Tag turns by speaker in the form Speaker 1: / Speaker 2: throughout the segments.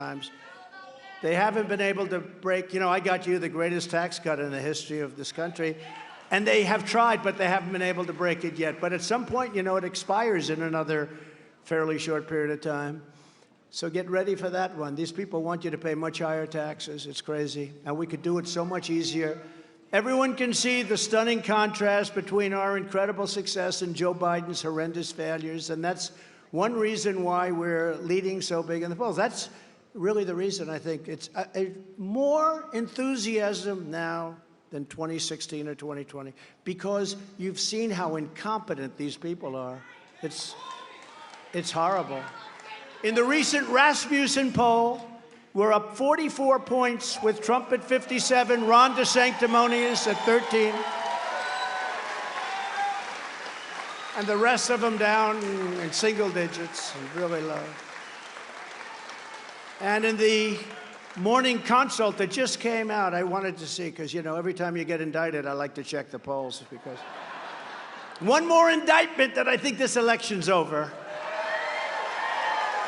Speaker 1: times. They haven't been able to break, I got you the greatest tax cut in the history of this country. And they have tried, but they haven't been able to break it yet. But at some point, it expires in another fairly short period of time. So get ready for that one. These people want you to pay much higher taxes. It's crazy. And we could do it so much easier. Everyone can see the stunning contrast between our incredible success and Joe Biden's horrendous failures. And that's one reason why we're leading so big in the polls. That's really the reason. I think it's more enthusiasm now than 2016 or 2020, because you've seen how incompetent these people are. It's horrible. In the recent Rasmussen poll, we're up 44 points with Trump at 57, Ron DeSanctimonious at 13, and the rest of them down in single digits, really low. And in the morning consult that just came out, I wanted to see, because, every time you get indicted, I like to check the polls, because one more indictment that I think this election's over.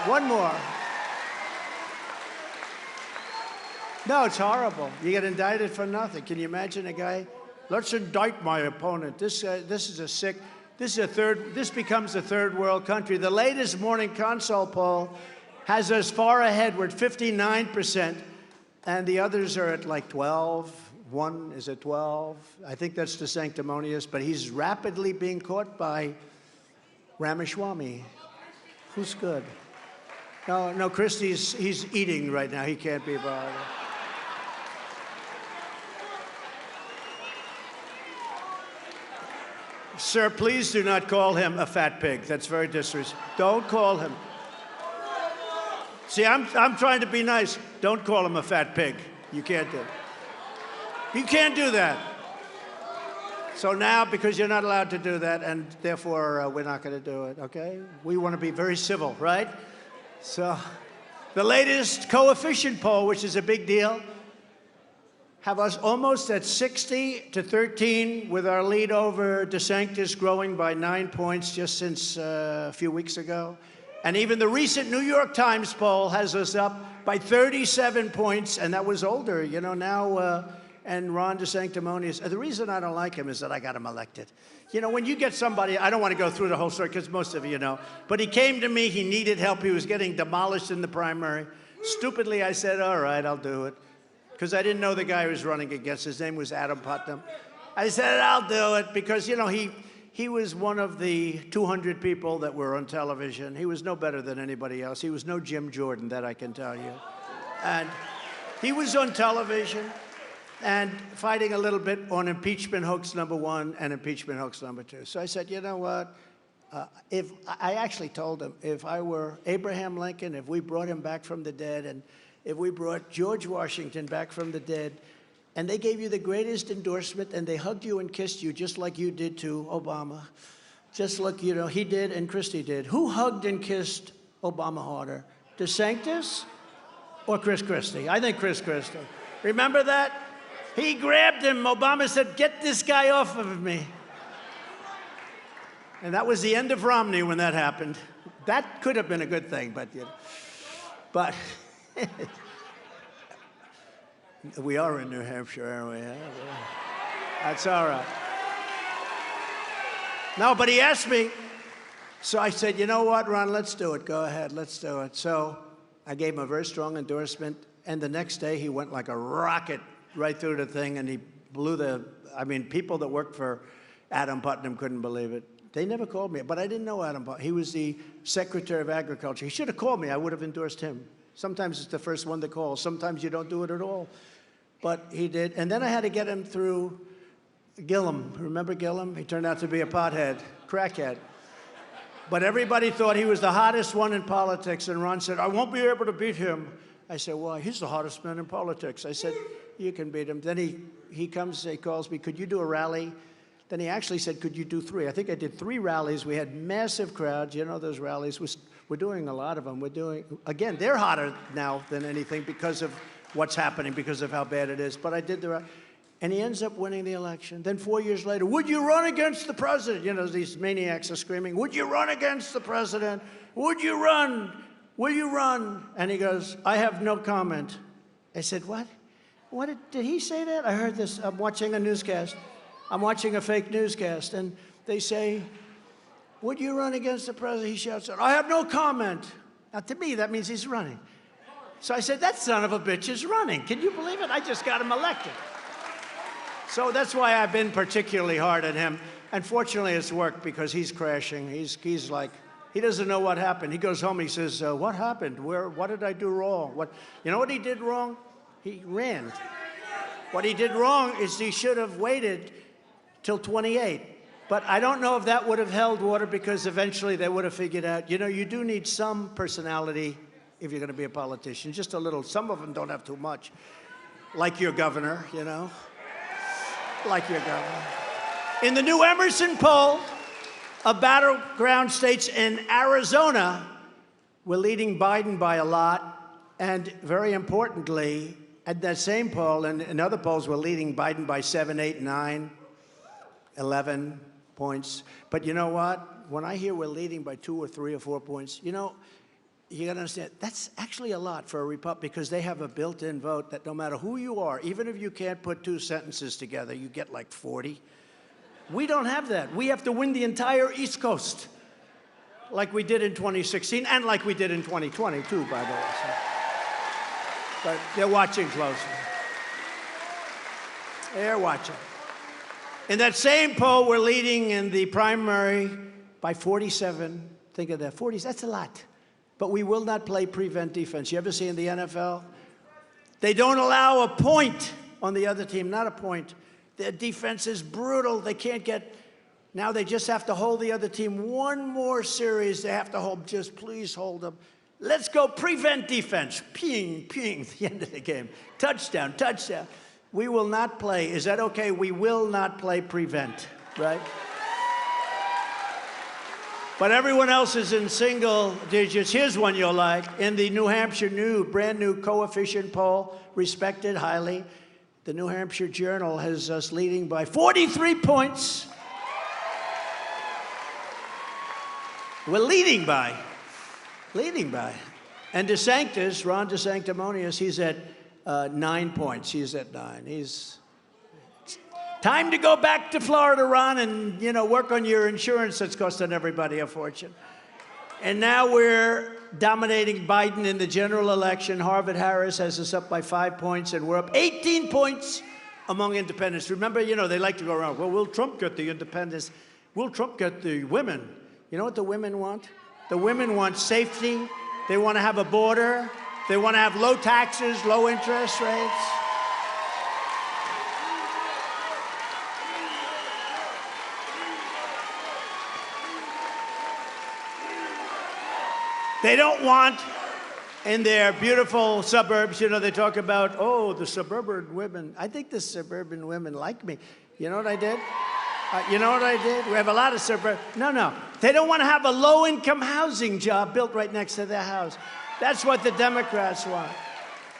Speaker 1: One more. No, it's horrible. You get indicted for nothing. Can you imagine a guy? Let's indict my opponent. This becomes a third world country. The latest morning consult poll has us far ahead. We're at 59%, and the others are at like 12. One is at 12. I think that's DeSanctimonious, but he's rapidly being caught by Ramaswamy, who's good. No, Christie's, he's eating right now. He can't be bothered. Sir, please do not call him a fat pig. That's very disrespectful. Don't call him. See, I'm trying to be nice. Don't call him a fat pig. You can't do it. You can't do that. So now, because you're not allowed to do that, and therefore we're not going to do it, okay? We want to be very civil, right? So the latest coefficient poll, which is a big deal, have us almost at 60-13, with our lead over DeSantis growing by 9 points just since a few weeks ago. And even the recent New York Times poll has us up by 37 points, and that was older, now, and Ron DeSanctimonious. The reason I don't like him is that I got him elected. When you get somebody, I don't want to go through the whole story because most of you know, but he came to me, he needed help, he was getting demolished in the primary. Stupidly, I said, all right, I'll do it. Because I didn't know the guy who was running against. His name was Adam Putnam. I said, I'll do it, because, he was one of the 200 people that were on television. He was no better than anybody else. He was no Jim Jordan, that I can tell you. And he was on television and fighting a little bit on impeachment hoax number 1 and impeachment hoax number 2. So I said, you know what? I actually told him, if I were Abraham Lincoln, if we brought him back from the dead, and if we brought George Washington back from the dead, and they gave you the greatest endorsement, and they hugged you and kissed you just like you did to Obama, just like, he did and Christie did. Who hugged and kissed Obama harder, DeSantis or Chris Christie? I think Chris Christie. Remember that? He grabbed him. Obama said, get this guy off of me. And that was the end of Romney when that happened. That could have been a good thing, but we are in New Hampshire, aren't we? Yeah. That's all right. No, but he asked me. So I said, you know what, Ron, let's do it. Go ahead, let's do it. So I gave him a very strong endorsement. And the next day, he went like a rocket right through the thing. And he blew people that worked for Adam Putnam couldn't believe it. They never called me. But I didn't know Adam Putnam. He was the Secretary of Agriculture. He should have called me. I would have endorsed him. Sometimes it's the first one to call. Sometimes you don't do it at all. But he did. And then I had to get him through Gillum. Remember Gillum? He turned out to be a pothead, crackhead. But everybody thought he was the hottest one in politics. And Ron said, I won't be able to beat him. I said, why? He's the hottest man in politics. I said, you can beat him. Then he comes, he calls me, could you do a rally? Then he actually said, could you do 3? I think I did 3 rallies. We had massive crowds. Those rallies. We're doing a lot of them. Again, they're hotter now than anything because of what's happening, because of how bad it is. But I did and he ends up winning the election. Then 4 years later, would you run against the president? These maniacs are screaming, would you run against the president? Would you run? will you run? And he goes, I have no comment. I said, what? Did he say that? I heard this. I'm watching a newscast. I'm watching a fake newscast, and they say, would you run against the president? He shouts out, I have no comment. Now, to me, that means he's running. So I said, that son of a bitch is running. Can you believe it? I just got him elected. So that's why I've been particularly hard on him. And fortunately, it's worked because he's crashing. He's like, he doesn't know what happened. He goes home, he says, what happened? What did I do wrong? You know what he did wrong? He ran. What he did wrong is he should have waited till 28. But I don't know if that would have held water, because eventually they would have figured out, you know, you do need some personality if you're going to be a politician, just a little. Some of them don't have too much. Like your governor, you know. Like your governor. In the new Emerson poll of battleground states in Arizona, we're leading Biden by a lot. And very importantly, at that same poll and in other polls, we're leading Biden by 7, 8, 9, 11 points. But you know what? When I hear we're leading by 2 or 3 or 4 points, you know, you got to understand, that's actually a lot for a Republican, because they have a built-in vote that no matter who you are, even if you can't put 2 sentences together, you get like 40. We don't have that. We have to win the entire East Coast, like we did in 2016 and like we did in 2020, too, by the way. So. But they're watching closely. They're watching. In that same poll, we're leading in the primary by 47. Think of that, 40, that's a lot. But we will not play prevent defense. You ever see in the NFL? They don't allow a point on the other team, not a point. Their defense is brutal. They can't get, now they just have to hold the other team one more series. They have to hold, just please hold them. Let's go prevent defense. Ping, ping, the end of the game. Touchdown, touchdown. We will not play. Is that okay? We will not play prevent, right? But everyone else is in single digits. Here's one you'll like. In the New Hampshire brand new coefficient poll, respected highly, the New Hampshire Journal has us leading by 43 points. We're leading by. And Desantis, Ron DeSanctimonious, he's at 9 points. He's at 9. It's time to go back to Florida, Ron, and, you know, work on your insurance that's costing everybody a fortune. And now we're dominating Biden in the general election. Harvard-Harris has us up by 5 points, and we're up 18 points among independents. Remember, you know, they like to go around, well, will Trump get the independents? Will Trump get the women? You know what the women want? The women want safety. They want to have a border. They want to have low taxes, low interest rates. They don't want, in their beautiful suburbs, you know, they talk about, oh, the suburban women. I think the suburban women like me. You know what I did? You know what I did? We have a lot of suburban. No. They don't want to have a low-income housing job built right next to their house. That's what the Democrats want.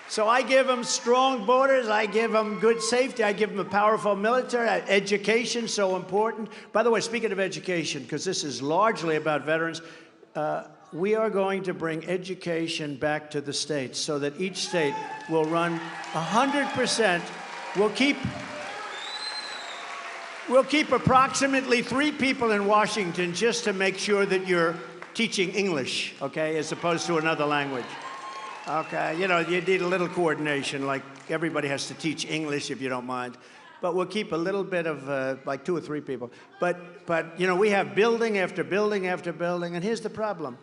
Speaker 1: So I give them strong borders. I give them good safety. I give them a powerful military. Education, so important. By the way, speaking of education, because this is largely about veterans, we are going to bring education back to the states so that each state will run 100%. We'll keep approximately 3 people in Washington just to make sure that you're teaching English, okay, as opposed to another language. Okay, you know, you need a little coordination, like everybody has to teach English, if you don't mind. But we'll keep a little bit of, like 2 or 3 people. But you know, we have building after building after building, and here's the problem.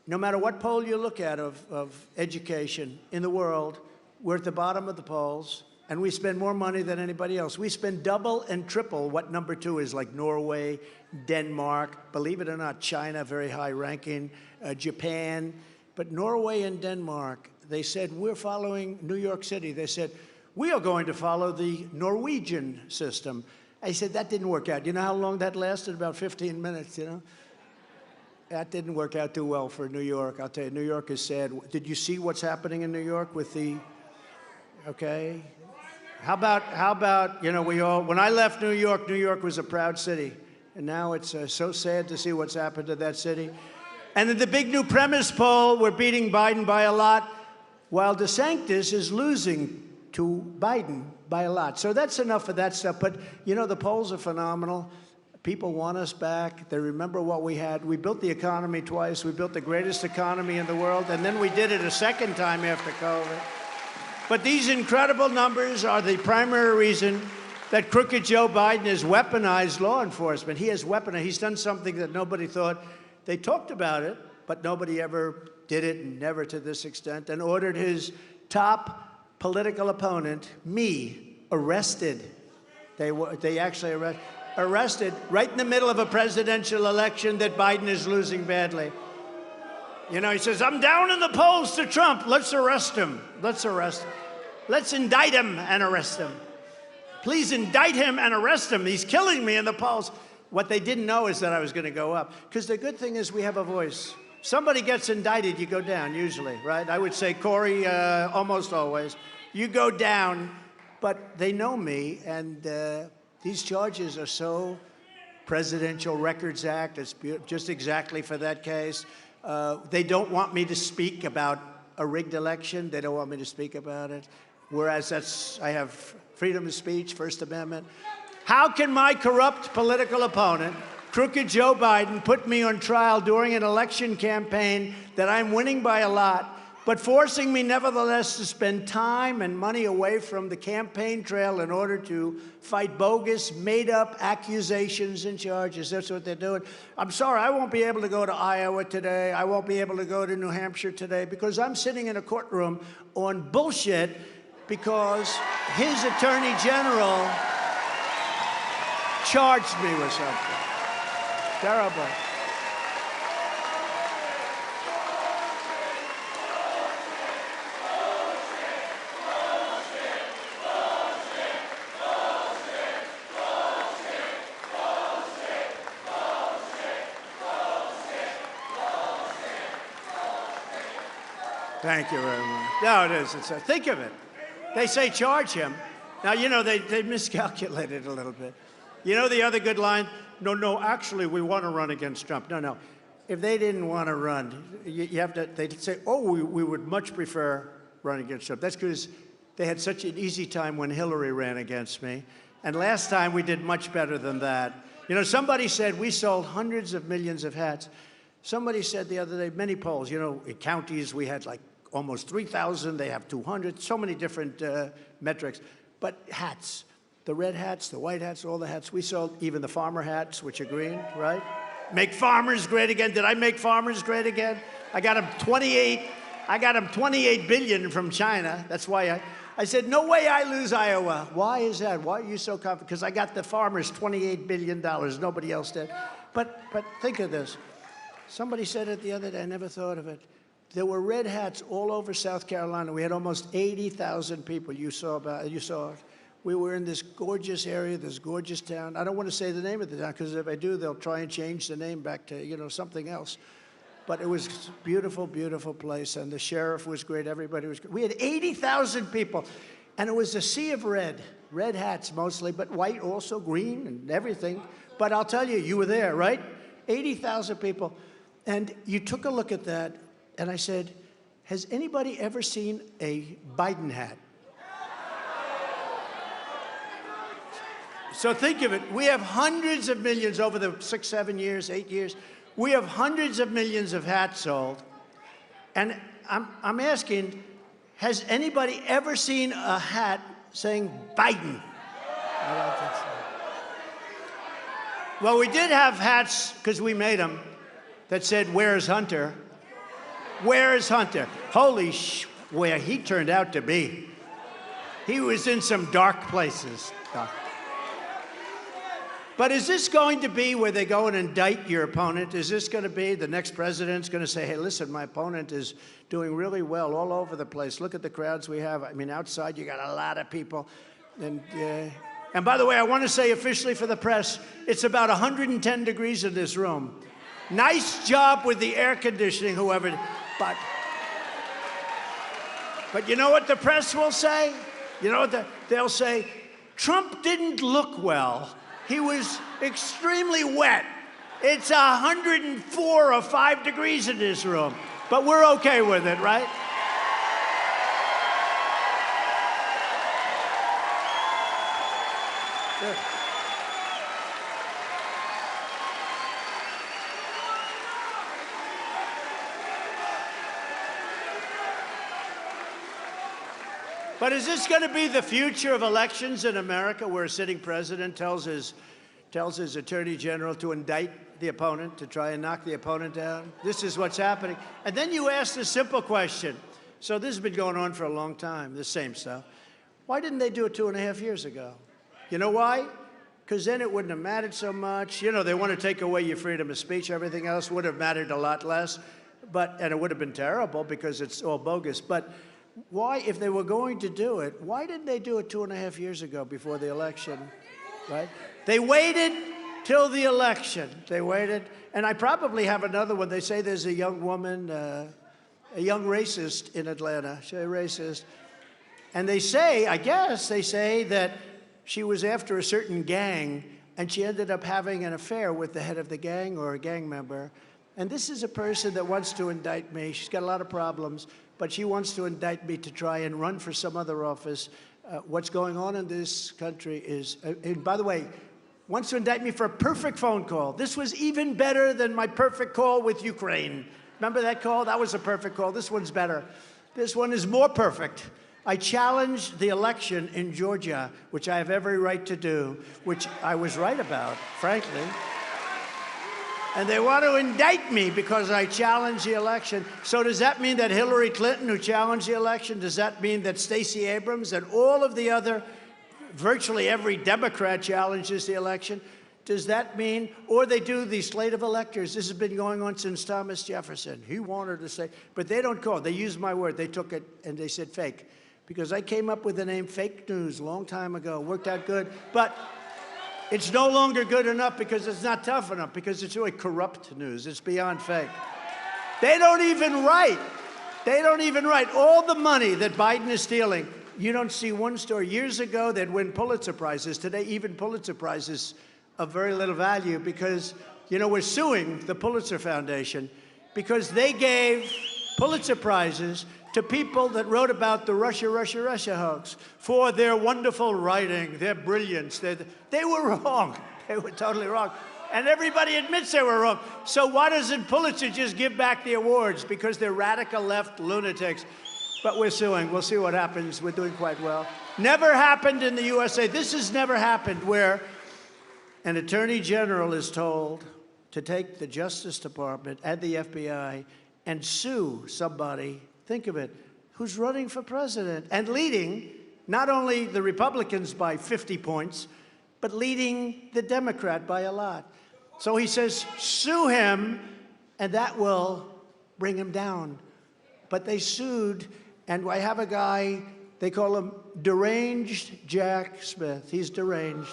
Speaker 1: No matter what poll you look at of education in the world, we're at the bottom of the polls, and we spend more money than anybody else. We spend double and triple what number 2 is, like Norway, Denmark, believe it or not, China, very high ranking, Japan. But Norway and Denmark, they said, we're following New York City. They said, we are going to follow the Norwegian system. I said, that didn't work out. You know how long that lasted? About 15 minutes, you know? That didn't work out too well for New York. I'll tell you, New York is sad. Did you see what's happening in New York with the, okay? How about, you know, when I left New York was a proud city. And now it's so sad to see what's happened to that city. And in the big new premise poll, we're beating Biden by a lot, while Desantis is losing to Biden by a lot. So that's enough of that stuff. But, you know, the polls are phenomenal. People want us back. They remember what we had. We built the economy twice. We built the greatest economy in the world. And then we did it a second time after COVID. But these incredible numbers are the primary reason that crooked Joe Biden has weaponized law enforcement. He has weaponized. He's done something that nobody thought. They talked about it, but nobody ever did it, and never to this extent, and ordered his top political opponent, me, arrested. They actually arrested right in the middle of a presidential election that Biden is losing badly. You know, he says, I'm down in the polls to Trump. Let's arrest him. Let's arrest him. Let's indict him and arrest him. Please indict him and arrest him. He's killing me in the polls. What they didn't know is that I was going to go up. Because the good thing is we have a voice. Somebody gets indicted, you go down, usually, right? I would say Corey, almost always. You go down, but they know me, and these charges are so Presidential Records Act. It's just exactly for that case. They don't want me to speak about a rigged election. They don't want me to speak about it. Whereas I have freedom of speech, First Amendment. How can my corrupt political opponent, crooked Joe Biden, put me on trial during an election campaign that I'm winning by a lot, but forcing me nevertheless to spend time and money away from the campaign trail in order to fight bogus, made-up accusations and charges? That's what they're doing. I'm sorry, I won't be able to go to Iowa today. I won't be able to go to New Hampshire today because I'm sitting in a courtroom on bullshit because his attorney general charged me with something. Terrible. Thank you very much. No, it is. Think of it. They say charge him. Now, you know, they miscalculated a little bit. You know the other good line? No, actually, we want to run against Trump. No. If they didn't want to run, you have to, they'd say, oh, we would much prefer running against Trump. That's because they had such an easy time when Hillary ran against me. And last time, we did much better than that. You know, somebody said we sold hundreds of millions of hats. Somebody said the other day, many polls, you know, in counties, we had like almost 3,000. They have 200, so many different metrics. But hats. The red hats, the white hats, all the hats. We sold even the farmer hats, which are green, right? Make farmers great again. Did I make farmers great again? I got them 28 billion from China. That's why I said, no way I lose Iowa. Why is that? Why are you so confident? Because I got the farmers $28 billion. Nobody else did. But think of this. Somebody said it the other day. I never thought of it. There were red hats all over South Carolina. We had almost 80,000 people. You saw it. We were in this gorgeous area, this gorgeous town. I don't want to say the name of the town, because if I do, they'll try and change the name back to, you know, something else. But it was a beautiful, beautiful place, and the sheriff was great. Everybody was great. We had 80,000 people, and it was a sea of red hats mostly, but white also, green and everything. But I'll tell you, you were there, right? 80,000 people. And you took a look at that, and I said, has anybody ever seen a Biden hat? So think of it. We have hundreds of millions over the 6, 7 years, 8 years. We have hundreds of millions of hats sold. And I'm asking, has anybody ever seen a hat saying Biden? I don't think so. Well, we did have hats, because we made them, that said, where's Hunter? Where's Hunter? Holy where he turned out to be. He was in some dark places. But is this going to be where they go and indict your opponent? Is this going to be the next president's going to say, hey, listen, my opponent is doing really well all over the place. Look at the crowds we have. I mean, outside, you got a lot of people. And by the way, I want to say officially for the press, it's about 110 degrees in this room. Nice job with the air conditioning, whoever. But you know what the press will say? You know what they'll say? Trump didn't look well. He was extremely wet. It's 104 or 5 degrees in this room, but we're okay with it, right? Good. But is this going to be the future of elections in America, where a sitting president tells his attorney general to indict the opponent, to try and knock the opponent down? This is what's happening. And then you ask the simple question. So this has been going on for a long time, the same stuff. Why didn't they do it 2.5 years ago? You know why? Because then it wouldn't have mattered so much. You know, they want to take away your freedom of speech. Everything else would have mattered a lot less. And it would have been terrible because it's all bogus. But why, if they were going to do it, why didn't they do it 2.5 years ago before the election, right? They waited till the election. They waited. And I probably have another one. They say there's a young woman, a young racist in Atlanta. She's a racist. And they say, I guess, they say that she was after a certain gang, and she ended up having an affair with the head of the gang or a gang member. And this is a person that wants to indict me. She's got a lot of problems, but she wants to indict me to try and run for some other office. What's going on in this country is, and by the way, wants to indict me for a perfect phone call. This was even better than my perfect call with Ukraine. Remember that call? That was a perfect call. This one's better. This one is more perfect. I challenged the election in Georgia, which I have every right to do, which I was right about, frankly. And they want to indict me because I challenged the election. So does that mean that Hillary Clinton, who challenged the election, does that mean that Stacey Abrams and all of the other, virtually every Democrat challenges the election? Does that mean, or they do the slate of electors? This has been going on since Thomas Jefferson. He wanted to say, but they don't call it. They used my word. They took it and they said fake. Because I came up with the name fake news a long time ago. Worked out good. But it's no longer good enough because it's not tough enough, because it's really corrupt news. It's beyond fake. They don't even write. They don't even write. All the money that Biden is stealing, you don't see one story. Years ago, they'd win Pulitzer Prizes. Today, even Pulitzer Prizes of very little value because, you know, we're suing the Pulitzer Foundation because they gave Pulitzer Prizes to people that wrote about the Russia hoax for their wonderful writing, their brilliance. They were wrong. They were totally wrong. And everybody admits they were wrong. So why doesn't Pulitzer just give back the awards? Because they're radical left lunatics. But we're suing. We'll see what happens. We're doing quite well. Never happened in the USA. This has never happened where an attorney general is told to take the Justice Department and the FBI and sue somebody, think of it, who's running for president and leading not only the Republicans by 50 points, but leading the Democrat by a lot. So he says, sue him, and that will bring him down. But they sued, and I have a guy, they call him Deranged Jack Smith. He's deranged.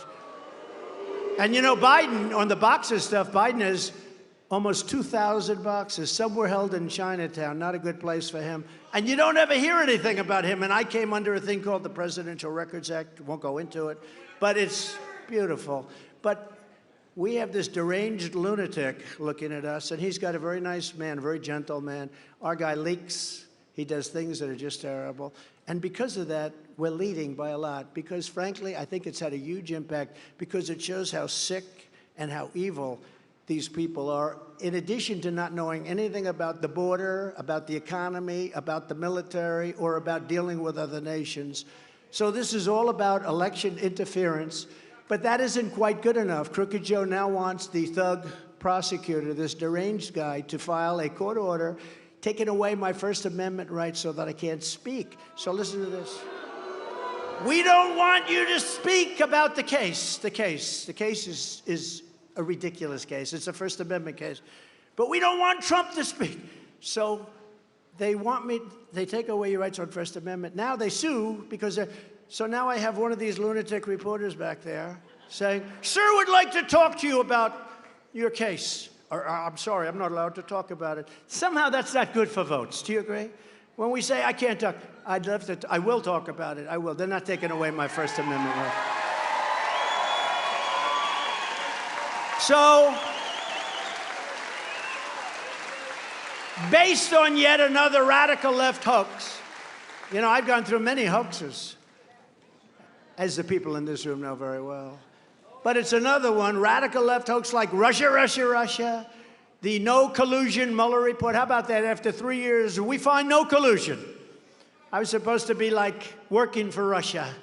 Speaker 1: And you know, Biden, on the boxes stuff, Biden has almost 2,000 boxes. Some were held in Chinatown, not a good place for him. And you don't ever hear anything about him. And I came under a thing called the Presidential Records Act. Won't go into it, but it's beautiful. But we have this deranged lunatic looking at us, and he's got a very nice man, a very gentle man. Our guy leaks. He does things that are just terrible. And because of that, we're leading by a lot. Because, frankly, I think it's had a huge impact because it shows how sick and how evil these people are, in addition to not knowing anything about the border, about the economy, about the military, or about dealing with other nations. So this is all about election interference. But that isn't quite good enough. Crooked Joe now wants the thug prosecutor, this deranged guy, to file a court order taking away my First Amendment rights so that I can't speak. So listen to this. We don't want you to speak about the case. The case is a ridiculous case. It's a First Amendment case. But we don't want Trump to speak. So they take away your rights on First Amendment. Now they sue because so now I have one of these lunatic reporters back there saying, sir would like to talk to you about your case. Or, I'm sorry, I'm not allowed to talk about it. Somehow that's not good for votes. Do you agree? When we say I can't talk, I will talk about it. I will. They're not taking away my First Amendment right. So based on yet another radical left hoax. You know, I've gone through many hoaxes, as the people in this room know very well. But it's another one, radical left hoax like Russia, Russia, Russia. The no collusion Mueller report. How about that? After 3 years, we find no collusion. I was supposed to be like working for Russia.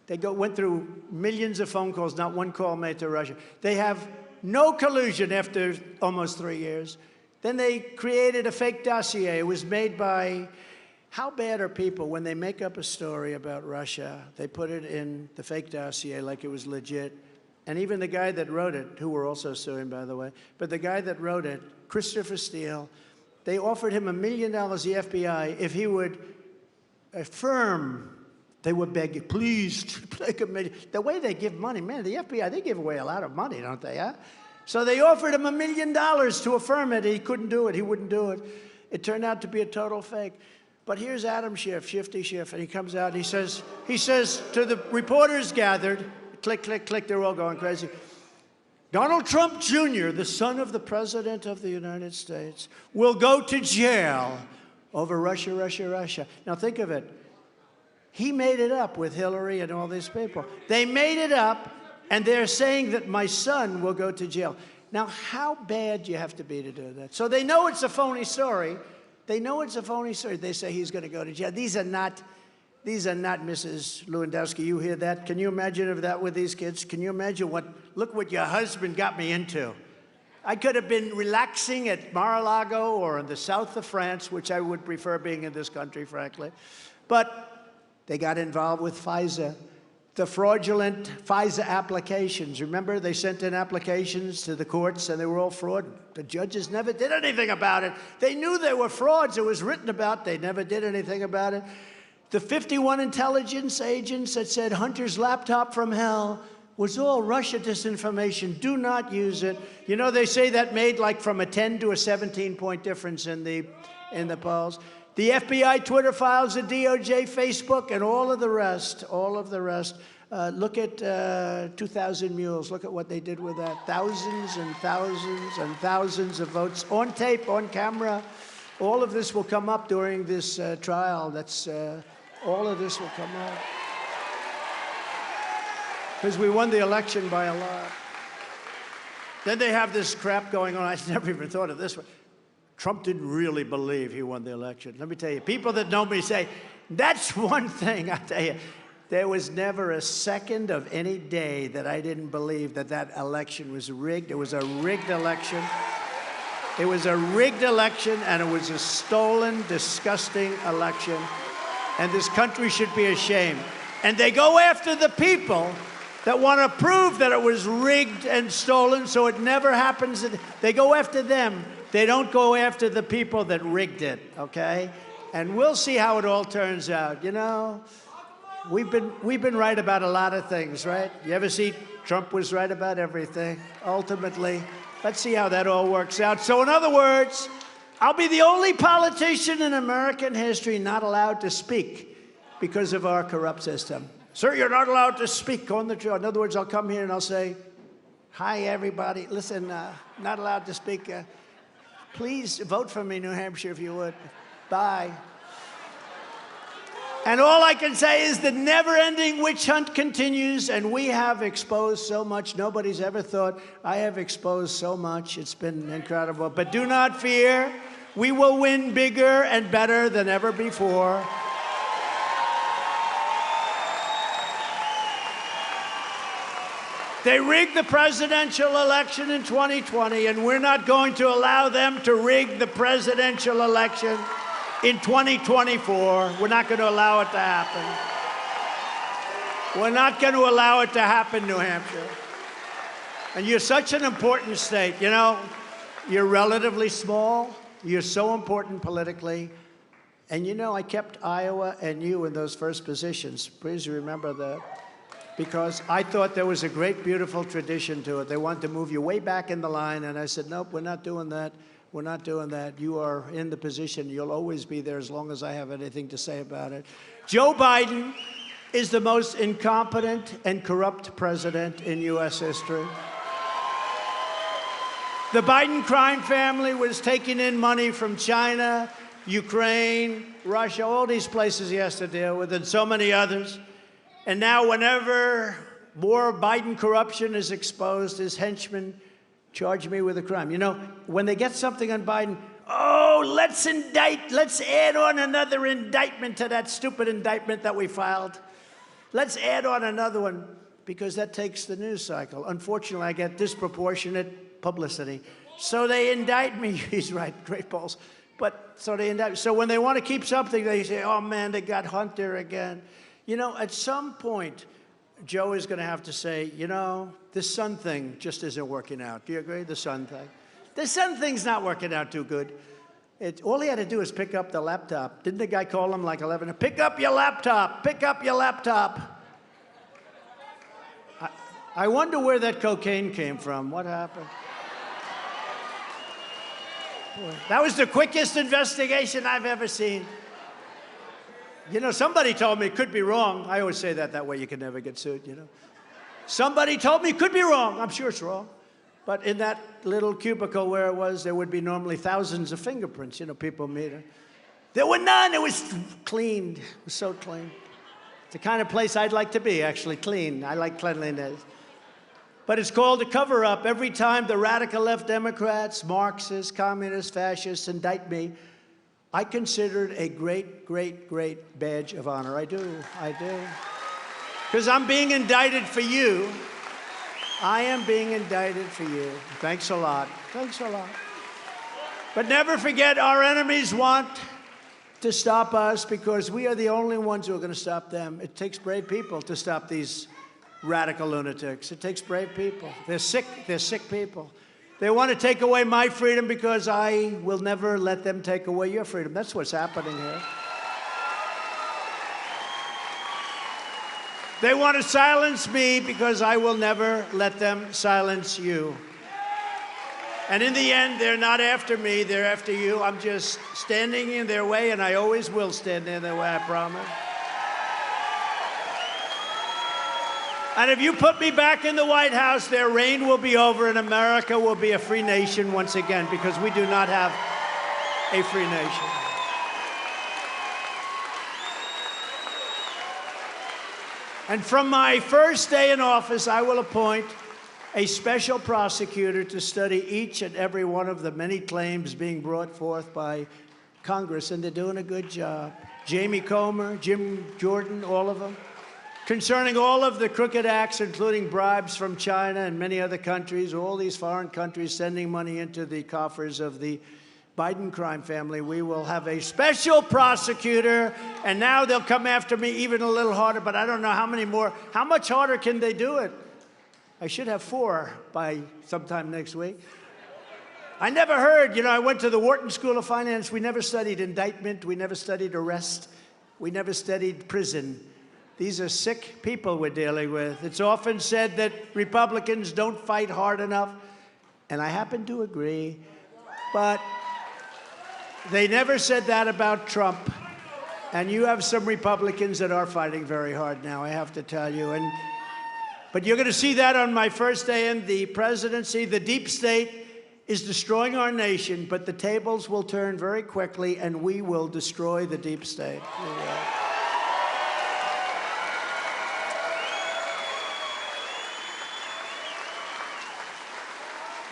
Speaker 1: They went through millions of phone calls, not one call made to Russia. They have no collusion after almost 3 years. Then they created a fake dossier. It was made by, how bad are people when they make up a story about Russia? They put it in the fake dossier like it was legit. And even the guy that wrote it, who we're also suing, by the way, but the guy that wrote it, Christopher Steele, they offered him $1 million, the FBI, if he would affirm. They would beg, please, take $1 million. The way they give money, man, the FBI, they give away a lot of money, don't they, huh? So they offered him $1 million to affirm it. He couldn't do it. He wouldn't do it. It turned out to be a total fake. But here's Adam Schiff, Shifty Schiff, and he comes out and he says to the reporters gathered, click, click, click, they're all going crazy. Donald Trump Jr., the son of the President of the United States, will go to jail over Russia, Russia, Russia. Now think of it. He made it up with Hillary and all these people. They made it up, and they're saying that my son will go to jail. Now, how bad do you have to be to do that? So they know it's a phony story. They know it's a phony story. They say he's going to go to jail. These are not Mrs. Lewandowski. You hear that? Can you imagine if that with these kids? Can you imagine look what your husband got me into? I could have been relaxing at Mar-a-Lago or in the south of France, which I would prefer being in this country, frankly. But they got involved with FISA, the fraudulent FISA applications. Remember, they sent in applications to the courts, and they were all fraud. The judges never did anything about it. They knew they were frauds. It was written about. They never did anything about it. The 51 intelligence agents that said Hunter's laptop from hell was all Russia disinformation. Do not use it. You know, they say that made like from a 10 to a 17-point difference in the polls. The FBI Twitter files, the DOJ, Facebook, and all of the rest, look at 2,000 Mules. Look at what they did with that. Thousands and thousands and thousands of votes on tape, on camera. All of this will come up during this trial. All of this will come up. Because we won the election by a lot. Then they have this crap going on. I never even thought of this one. Trump didn't really believe he won the election. Let me tell you, people that know me say, that's one thing. I tell you, there was never a second of any day that I didn't believe that election was rigged. It was a rigged election. It was a rigged election, and it was a stolen, disgusting election. And this country should be ashamed. And they go after the people that want to prove that it was rigged and stolen so it never happens. They go after them. They don't go after the people that rigged it, okay? And we'll see how it all turns out. You know, we've been right about a lot of things, right? You ever see Trump was right about everything, ultimately? Let's see how that all works out. So in other words, I'll be the only politician in American history not allowed to speak because of our corrupt system. Sir, you're not allowed to speak on the show. In other words, I'll come here and I'll say, hi, everybody. Listen, not allowed to speak. Please vote for me, New Hampshire, if you would. Bye. And all I can say is the never-ending witch hunt continues, and we have exposed so much. Nobody's ever thought I have exposed so much. It's been incredible. But do not fear. We will win bigger and better than ever before. They rigged the presidential election in 2020, and we're not going to allow them to rig the presidential election in 2024. We're not going to allow it to happen. We're not going to allow it to happen, New Hampshire. And you're such an important state. You know, you're relatively small. You're so important politically. And you know, I kept Iowa and you in those first positions. Please remember that. Because I thought there was a great, beautiful tradition to it. They wanted to move you way back in the line, and I said, nope, we're not doing that. We're not doing that. You are in the position. You'll always be there as long as I have anything to say about it. Joe Biden is the most incompetent and corrupt president in U.S. history. The Biden crime family was taking in money from China, Ukraine, Russia, all these places he has to deal with, and so many others. And now whenever more Biden corruption is exposed, his henchmen charge me with a crime. You know, when they get something on Biden, oh, let's add on another indictment to that stupid indictment that we filed. Let's add on another one, because that takes the news cycle. Unfortunately, I get disproportionate publicity. So they indict me. He's right, great balls. But so they indict me. So when they want to keep something, they say, oh man, they got Hunter again. You know, at some point, Joe is going to have to say, you know, this son thing just isn't working out. Do you agree? The son thing. The son thing's not working out too good. All he had to do is pick up the laptop. Didn't the guy call him like 11? Pick up your laptop. Pick up your laptop. I wonder where that cocaine came from. What happened? Boy, that was the quickest investigation I've ever seen. You know, somebody told me, could be wrong. I always say that way you can never get sued, you know. Somebody told me, could be wrong. I'm sure it's wrong. But in that little cubicle where it was, there would be normally thousands of fingerprints, you know, people meet her. There were none. It was clean. It was so clean. It's the kind of place I'd like to be, actually, clean. I like cleanliness. But it's called a cover-up. Every time the radical left Democrats, Marxists, communists, fascists indict me, I consider it a great, great, great badge of honor. I do. I do. Because I'm being indicted for you. I am being indicted for you. Thanks a lot. Thanks a lot. But never forget, our enemies want to stop us because we are the only ones who are going to stop them. It takes brave people to stop these radical lunatics. It takes brave people. They're sick people. They want to take away my freedom because I will never let them take away your freedom. That's what's happening here. They want to silence me because I will never let them silence you. And in the end, they're not after me, they're after you. I'm just standing in their way, and I always will stand in their way, I promise. And if you put me back in the White House, their reign will be over and America will be a free nation once again, because we do not have a free nation. And from my first day in office, I will appoint a special prosecutor to study each and every one of the many claims being brought forth by Congress, and they're doing a good job. Jamie Comer, Jim Jordan, all of them. Concerning all of the crooked acts, including bribes from China and many other countries, all these foreign countries sending money into the coffers of the Biden crime family, we will have a special prosecutor, and now they'll come after me even a little harder, but I don't know how many more. How much harder can they do it? I should have 4 by sometime next week. I never heard, you know, I went to the Wharton School of Finance. We never studied indictment. We never studied arrest. We never studied prison. These are sick people we're dealing with. It's often said that Republicans don't fight hard enough, and I happen to agree, but they never said that about Trump. And you have some Republicans that are fighting very hard now, I have to tell you. But you're going to see that on my first day in the presidency. The deep state is destroying our nation, but the tables will turn very quickly, and we will destroy the deep state. We will.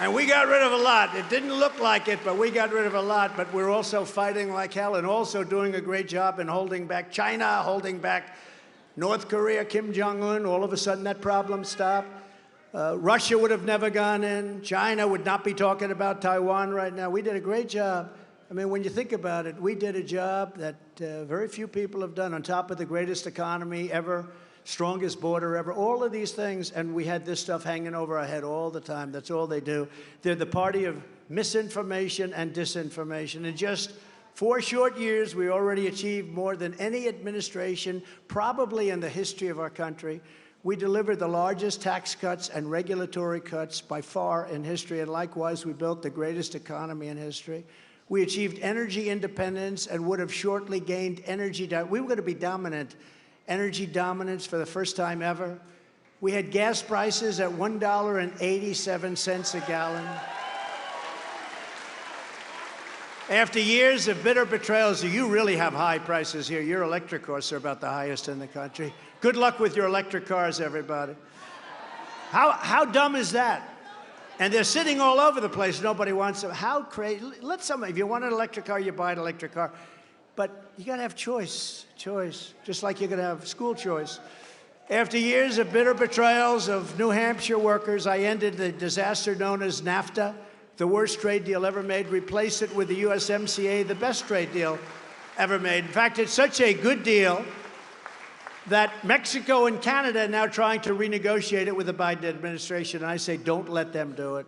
Speaker 1: And we got rid of a lot. It didn't look like it, but we got rid of a lot. But we're also fighting like hell and also doing a great job in holding back China, holding back North Korea, Kim Jong-un. All of a sudden, that problem stopped. Russia would have never gone in. China would not be talking about Taiwan right now. We did a great job. I mean, when you think about it, we did a job that very few people have done, on top of the greatest economy ever, strongest border ever, all of these things, and we had this stuff hanging over our head all the time. That's all they do. They're the party of misinformation and disinformation. In just 4 short years, we already achieved more than any administration, probably in the history of our country. We delivered the largest tax cuts and regulatory cuts by far in history, and likewise, we built the greatest economy in history. We achieved energy independence and would have shortly gained energy. We were going to be dominant. Energy dominance for the first time ever. We had gas prices at $1.87 a gallon. After years of bitter betrayals, you really have high prices here. Your electric costs are about the highest in the country. Good luck with your electric cars, everybody. How dumb is that? And they're sitting all over the place. Nobody wants them. How crazy? Let somebody, if you want an electric car, you buy an electric car. But you got to have choice, just like you're going to have school choice. After years of bitter betrayals of New Hampshire workers, I ended the disaster known as NAFTA, the worst trade deal ever made, replaced it with the USMCA, the best trade deal ever made. In fact, it's such a good deal that Mexico and Canada are now trying to renegotiate it with the Biden administration. And I say, don't let them do it.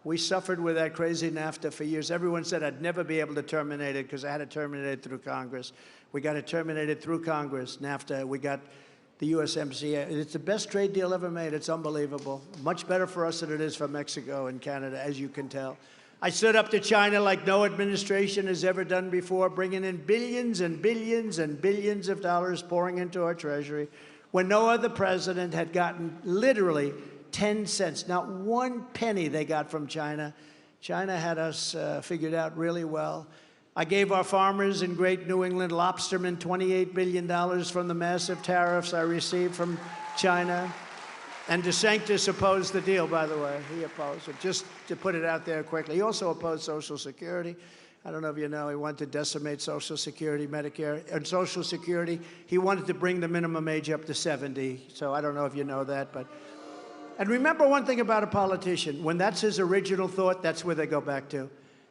Speaker 1: We suffered with that crazy NAFTA for years. Everyone said I'd never be able to terminate it because I had to terminate it through Congress. We got it terminated through Congress, NAFTA. We got the USMCA. It's the best trade deal ever made. It's unbelievable. Much better for us than it is for Mexico and Canada, as you can tell. I stood up to China like no administration has ever done before, bringing in billions and billions and billions of dollars pouring into our treasury when no other president had gotten literally 10 cents. Not one penny they got from China. China had us figured out really well. I gave our farmers in Great New England lobstermen $28 billion from the massive tariffs I received from China. And Desantis opposed the deal, by the way. He opposed it, just to put it out there quickly. He also opposed Social Security. I don't know if you know, he wanted to decimate Social Security, Medicare. And Social Security, he wanted to bring the minimum age up to 70. So I don't know if you know that, but... And remember one thing about a politician. When that's his original thought, that's where they go back to.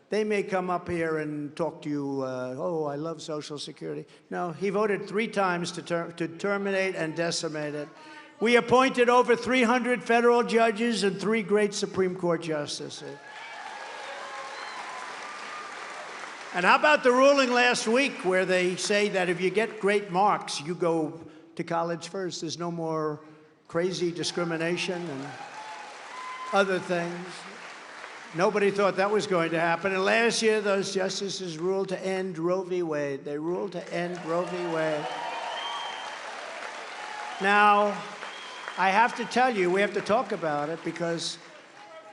Speaker 1: They may come up here and talk to you, oh, I love Social Security. No, he voted 3 times to terminate and decimate it. We appointed over 300 federal judges and 3 great Supreme Court justices. And how about the ruling last week where they say that if you get great marks, you go to college first. There's no more crazy discrimination and other things. Nobody thought that was going to happen. And last year, those justices ruled to end Roe v. Wade. They ruled to end Roe v. Wade. Now, I have to tell you, we have to talk about it because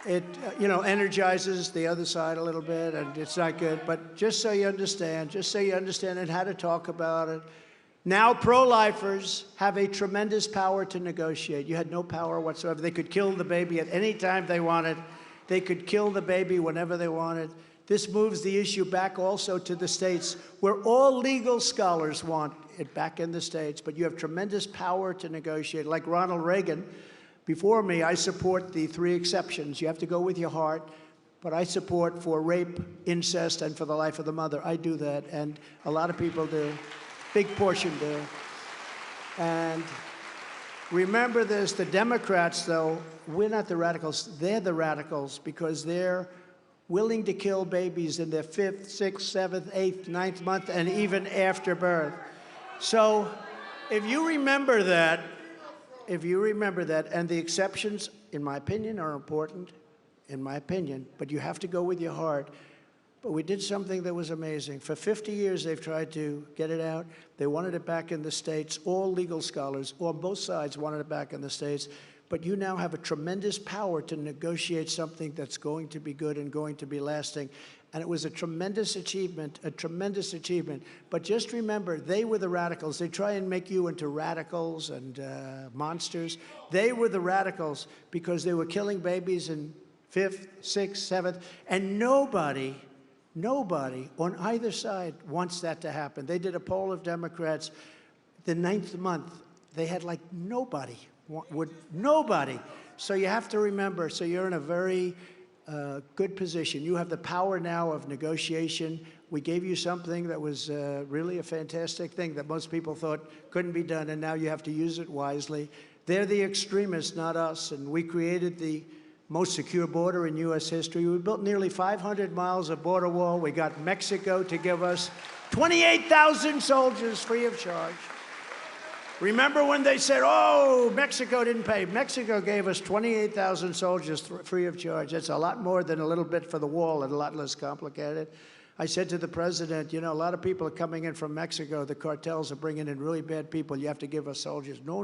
Speaker 1: it, energizes the other side a little bit, and it's not good. But just so you understand and how to talk about it, now pro-lifers have a tremendous power to negotiate. You had no power whatsoever. They could kill the baby at any time they wanted. They could kill the baby whenever they wanted. This moves the issue back also to the states, where all legal scholars want it back in the states. But you have tremendous power to negotiate. Like Ronald Reagan, before me, I support the 3 exceptions. You have to go with your heart. But I support for rape, incest, and for the life of the mother. I do that, and a lot of people do. Big portion do. And remember this, the Democrats, though, we're not the radicals. They're the radicals because they're willing to kill babies in their 5th, 6th, 7th, 8th, 9th month, and even after birth. So if you remember that, and the exceptions, in my opinion, are important, in my opinion, but you have to go with your heart. But we did something that was amazing. For 50 years, they've tried to get it out. They wanted it back in the states. All legal scholars on both sides wanted it back in the states. But you now have a tremendous power to negotiate something that's going to be good and going to be lasting. And it was a tremendous achievement, But just remember, they were the radicals. They try and make you into radicals and monsters. They were the radicals because they were killing babies in 5th, 6th, 7th, and nobody on either side wants that to happen. They did a poll of Democrats the 9th month. They had like nobody. So you have to remember, so you're in a very good position. You have the power now of negotiation. We gave you something that was really a fantastic thing that most people thought couldn't be done, and now you have to use it wisely. They're the extremists, not us, and we created the most secure border in U.S. history. We built nearly 500 miles of border wall. We got Mexico to give us 28,000 soldiers free of charge. Remember when they said, oh, Mexico didn't pay? Mexico gave us 28,000 soldiers free of charge. That's a lot more than a little bit for the wall and a lot less complicated. I said to the president, a lot of people are coming in from Mexico. The cartels are bringing in really bad people. You have to give us soldiers. No,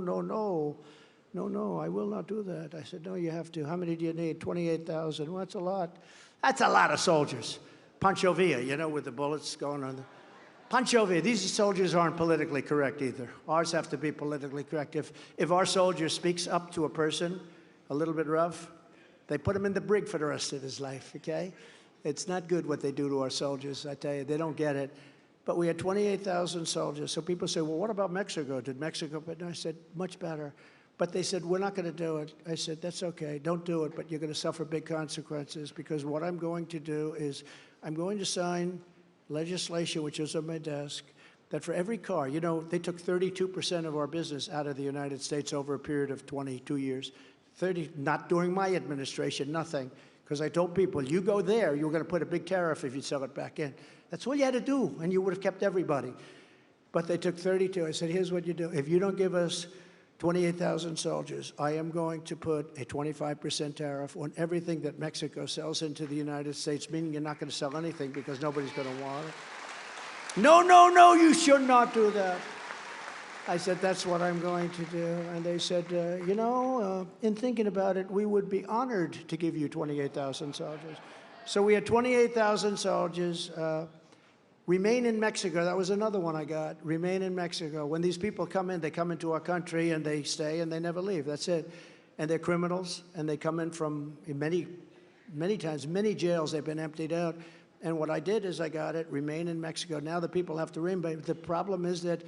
Speaker 1: I will not do that. I said, no, you have to. How many do you need? 28,000. Well, that's a lot. That's a lot of soldiers. Pancho Villa, you know, with the bullets going on. Pancho Villa, these soldiers aren't politically correct either. Ours have to be politically correct. If our soldier speaks up to a person a little bit rough, they put him in the brig for the rest of his life, okay? It's not good what they do to our soldiers, I tell you. They don't get it. But we had 28,000 soldiers. So people say, well, what about Mexico? Did Mexico? But I said, much better. But they said, we're not going to do it. I said, that's okay. Don't do it, but you're going to suffer big consequences, because what I'm going to do is I'm going to sign legislation, which is on my desk, that for every car, you know, they took 32% of our business out of the United States over a period of 22 years. 30, not during my administration, nothing. Because I told people, you go there, you're going to put a big tariff if you sell it back in. That's all you had to do, and you would have kept everybody. But they took 32. I said, here's what you do. If you don't give us 28,000 soldiers, I am going to put a 25% tariff on everything that Mexico sells into the United States, meaning you're not going to sell anything because nobody's going to want it. No, no, no, you should not do that. I said, that's what I'm going to do. And they said, you know, in thinking about it, we would be honored to give you 28,000 soldiers. So we had 28,000 soldiers. Remain in Mexico. That was another one I got. Remain in Mexico. When these people come in, they come into our country and they stay and they never leave. That's it. And they're criminals, and they come in from many times, many jails. They've been emptied out. And what I did is I got it, remain in Mexico. Now the people have to remain. But the problem is that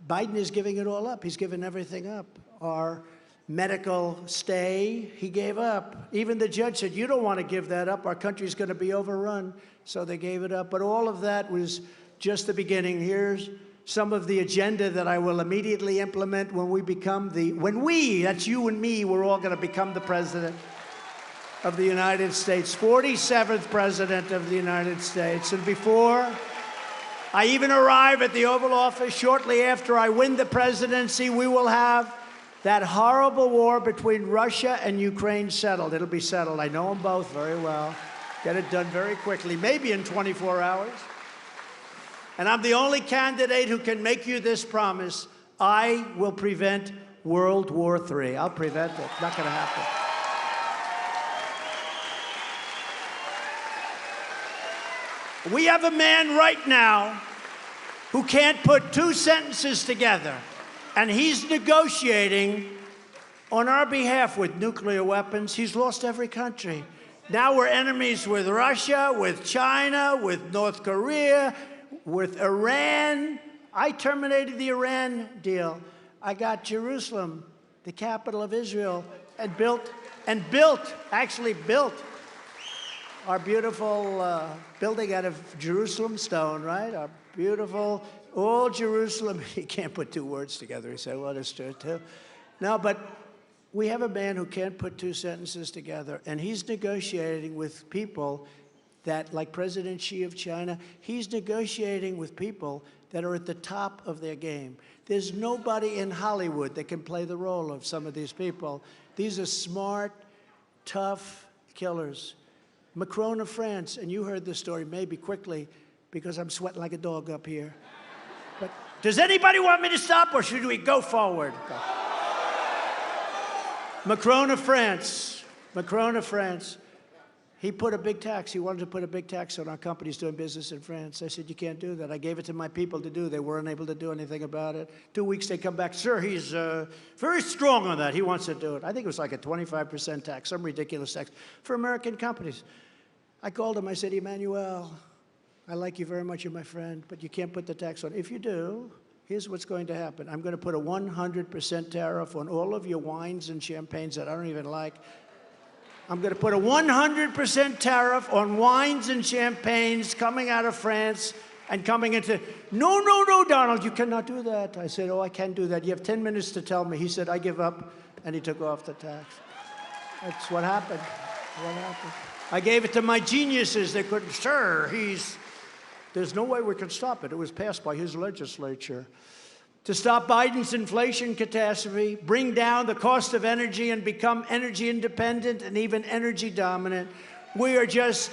Speaker 1: Biden is giving it all up. He's given everything up. Our medical stay, he gave up. Even the judge said, you don't want to give that up. Our country's going to be overrun. So they gave it up. But all of that was just the beginning. Here's some of the agenda that I will immediately implement when we become that's you and me, we're all going to become the president of the United States, 47th president of the United States. And before I even arrive at the Oval Office, shortly after I win the presidency, we will have that horrible war between Russia and Ukraine settled. It'll be settled. I know them both very well. Get it done very quickly, maybe in 24 hours. And I'm the only candidate who can make you this promise. I will prevent World War III. I'll prevent it. Not going to happen. We have a man right now who can't put two sentences together, and he's negotiating on our behalf with nuclear weapons. He's lost every country. Now we're enemies with Russia, with China, with North Korea, with Iran. I terminated the Iran deal. I got Jerusalem, the capital of Israel, and built our beautiful building out of Jerusalem stone, right? Our beautiful, old Jerusalem. He can't put two words together. He said, well, that's true, too. No, but we have a man who can't put two sentences together, and he's negotiating with people that, like President Xi of China, he's negotiating with people that are at the top of their game. There's nobody in Hollywood that can play the role of some of these people. These are smart, tough killers. Macron of France, and you heard this story maybe quickly because I'm sweating like a dog up here. But does anybody want me to stop, or should we go forward? Go. Macron of France, he put a big tax. He wanted to put a big tax on our companies doing business in France. I said, you can't do that. I gave it to my people to do. They weren't able to do anything about it. 2 weeks, they come back. Sir, he's very strong on that. He wants to do it. I think it was like a 25% tax, some ridiculous tax for American companies. I called him. I said, Emmanuel, I like you very much. You're my friend, but you can't put the tax on. If you do, here's what's going to happen. I'm going to put a 100% tariff on all of your wines and champagnes that I don't even like. I'm going to put a 100% tariff on wines and champagnes coming out of France and coming into... No, no, no, Donald, you cannot do that. I said, oh, I can do that. You have 10 minutes to tell me. He said, I give up, and he took off the tax. That's what happened. What happened. I gave it to my geniuses. They couldn't, sir, there's no way we can stop it. It was passed by his legislature. To stop Biden's inflation catastrophe, bring down the cost of energy and become energy independent and even energy dominant. We are just,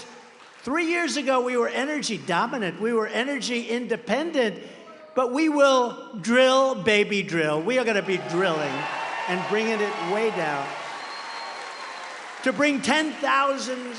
Speaker 1: 3 years ago, we were energy dominant. We were energy independent, but we will drill, baby drill. We are going to be drilling and bringing it way down. To bring 10,000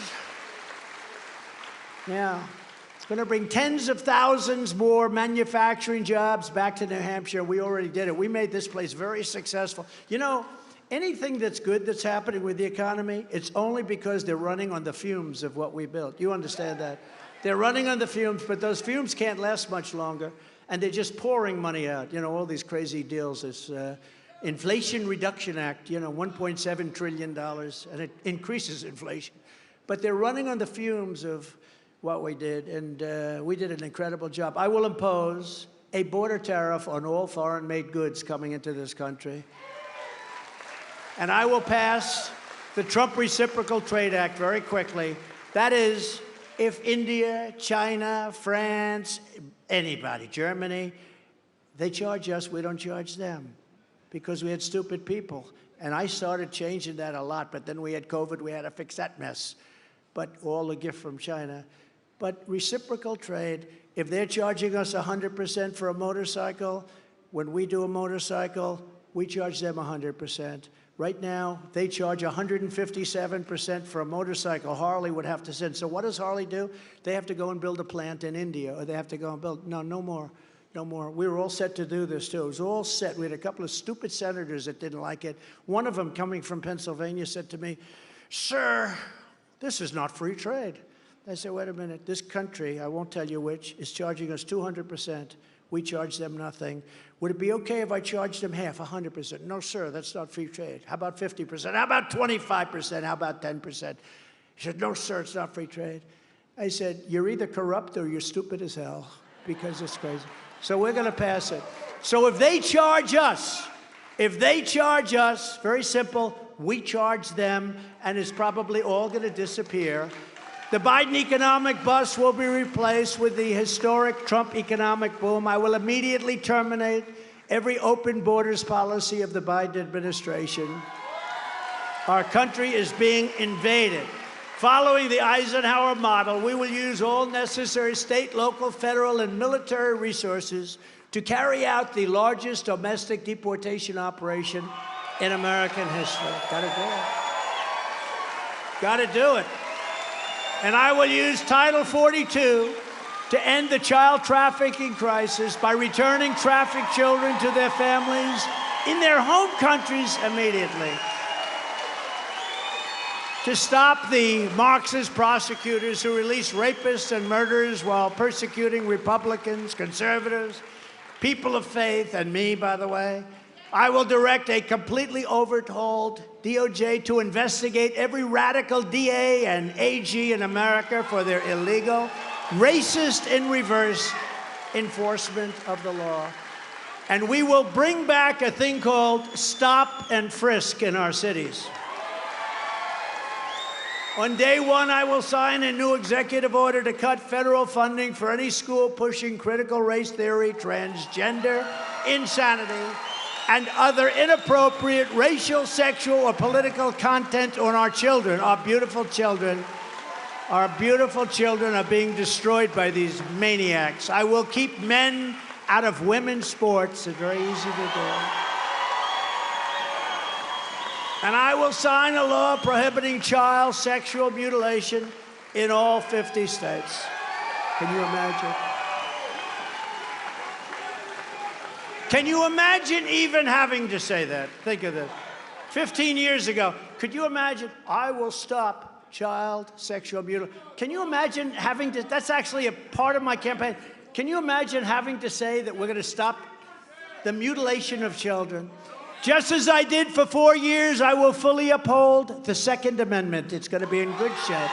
Speaker 1: Yeah. It's going to bring tens of thousands more manufacturing jobs back to New Hampshire. We already did it. We made this place very successful. You know, anything that's good that's happening with the economy, it's only because they're running on the fumes of what we built. You understand that? They're running on the fumes, but those fumes can't last much longer, and they're just pouring money out. You know, all these crazy deals, this Inflation Reduction Act, you know, $1.7 trillion, and it increases inflation. But they're running on the fumes of what we did, and we did an incredible job. I will impose a border tariff on all foreign-made goods coming into this country. And I will pass the Trump Reciprocal Trade Act very quickly. That is, if India, China, France, anybody, Germany, they charge us, we don't charge them, because we had stupid people. And I started changing that a lot, but then we had COVID, we had to fix that mess. But all a gift from China. But reciprocal trade, if they're charging us 100% for a motorcycle, when we do a motorcycle, we charge them 100%. Right now, they charge 157% for a motorcycle. Harley would have to send. So what does Harley do? They have to go and build a plant in India, or they have to go and build. No more. No more. We were all set to do this, too. It was all set. We had a couple of stupid senators that didn't like it. One of them, coming from Pennsylvania, said to me, "Sir, this is not free trade." I said, wait a minute, this country, I won't tell you which, is charging us 200%. We charge them nothing. Would it be okay if I charged them half, 100%? No, sir, that's not free trade. How about 50%? How about 25%? How about 10%? He said, no, sir, it's not free trade. I said, you're either corrupt or you're stupid as hell, because it's crazy. So we're going to pass it. So if they charge us, very simple, we charge them, and it's probably all going to disappear. The Biden economic bust will be replaced with the historic Trump economic boom. I will immediately terminate every open borders policy of the Biden administration. Our country is being invaded. Following the Eisenhower model, we will use all necessary state, local, federal, and military resources to carry out the largest domestic deportation operation in American history. Gotta do it. Gotta do it. And I will use Title 42 to end the child trafficking crisis by returning trafficked children to their families in their home countries immediately. To stop the Marxist prosecutors who release rapists and murderers while persecuting Republicans, conservatives, people of faith, and me, by the way. I will direct a completely overhauled DOJ to investigate every radical DA and AG in America for their illegal, racist in reverse enforcement of the law. And we will bring back a thing called stop and frisk in our cities. On day one, I will sign a new executive order to cut federal funding for any school pushing critical race theory, transgender insanity, and other inappropriate racial, sexual, or political content on our children, our beautiful children. Our beautiful children are being destroyed by these maniacs. I will keep men out of women's sports. It's very easy to do. And I will sign a law prohibiting child sexual mutilation in all 50 states. Can you imagine? Can you imagine even having to say that? Think of this. 15 years ago, could you imagine, I will stop child sexual mutilation? Can you imagine having to, that's actually a part of my campaign. Can you imagine having to say that we're going to stop the mutilation of children? Just as I did for 4 years, I will fully uphold the Second Amendment. It's going to be in good shape.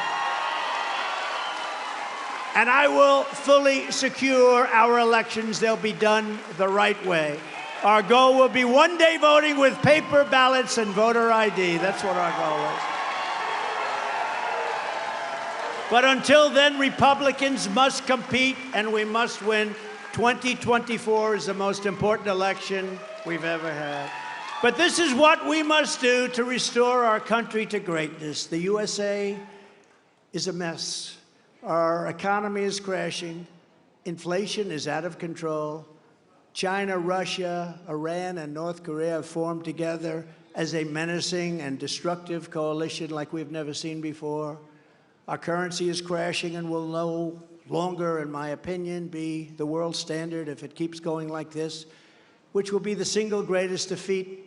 Speaker 1: And I will fully secure our elections. They'll be done the right way. Our goal will be one-day voting with paper ballots and voter ID. That's what our goal is. But until then, Republicans must compete, and we must win. 2024 is the most important election we've ever had. But this is what we must do to restore our country to greatness. The USA is a mess. Our economy is crashing. Inflation is out of control. China, Russia, Iran, and North Korea have formed together as a menacing and destructive coalition like we've never seen before. Our currency is crashing and will no longer, in my opinion, be the world standard if it keeps going like this, which will be the single greatest defeat